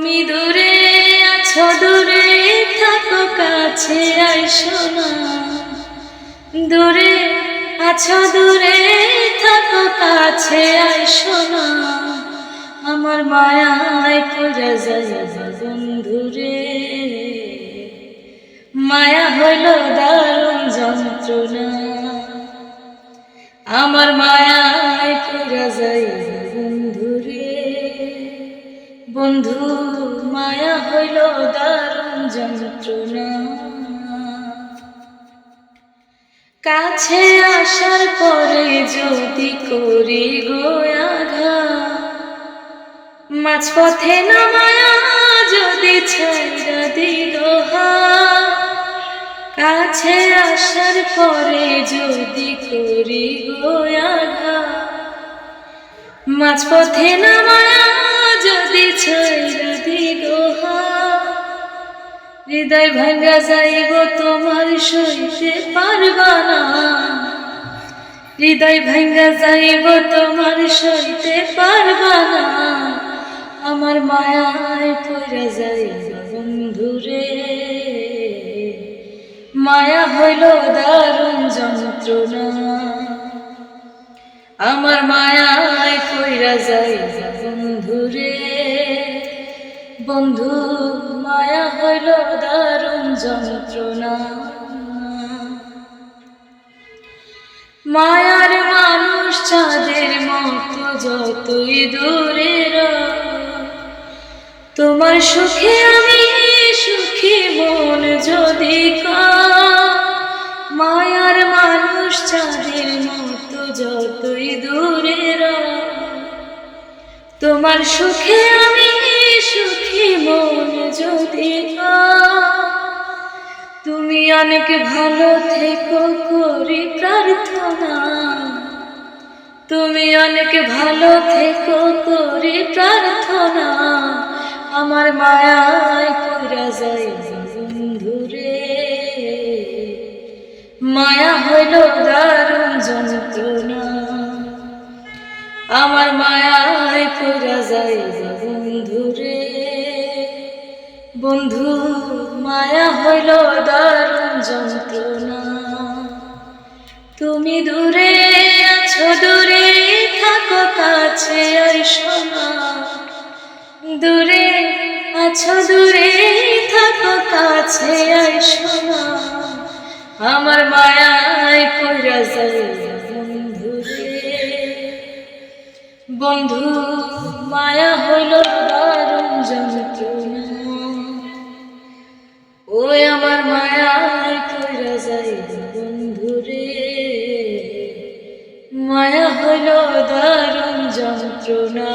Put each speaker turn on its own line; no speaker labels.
তুমি দূরে আছো, দূরে থাকো, কাছে আইসো না। দূরে আছো, দূরে থাকো, কাছে আইসো না। আমার মায়ায় পড়ে যায় বন্ধুরে। মায়া হইল দারুণ যন্ত্রণা। আমার মায়ায় পড়ে যায় বন্ধুরে। বন্ধু, মায়া হইল দারুণ যন্ত্রণা। কাছে আসার পরে যদি করি গো আঘাত, মাঝপথে নামায়া যদি ছাইড়া দিল হাত। কাছে আসার পরে যদি করি গো আঘাত, মাঝপথে নামায়া যদি ছাইড়া দিল হাত। হৃদয় ভাঙ্গা যাইব তোমার সইতে পারবা না। হৃদয় ভাঙ্গা যাইব তোমার সইতে পারবা না। আমার মায়ায় পড়ে যাইব বন্ধুরে। মায়া হইল দারুণ যন্ত্রণা। আমার মায়ায় পড়ে যাইব বন্ধুরে। বন্ধু, মায়া হইল দারুণ যন্ত্রণা। মায়ার মানুষ চাঁদের মতো যতই দূরে তোমার সুখে আমি সুখী মন যদি মায়ার মানুষ চাঁদের মতো যতই দূরে তোমার সুখে আমি সুখী মন যদি তুমি অনেক ভালো থেকো করি প্রার্থনা। তুমি অনেক ভালো থেকো করি প্রার্থনা। আমার মায়ায় পড়ে যায় বন্ধুরে। মায়া হইল দারুণ যন্ত্রণা। আমার মায়ায় পড়ে যায় বন্ধুরে। বন্ধু, মায়া হইল দারুণ যন্ত্রণা। তুমি দূরে আছো, দূরে থাকো, কাছে আইসো না। দূরে আছো, দূরে থাকো, কাছে আইসো না। আমার মায়ায় পড়ে যায় বন্ধুরে। বন্ধু, মায়া হইল দারুণ যন্ত্রণা। ওই আমার মায়ায় পড়ে যায় বন্ধুরে। মায়া হইল দারুণ যন্ত্রণা।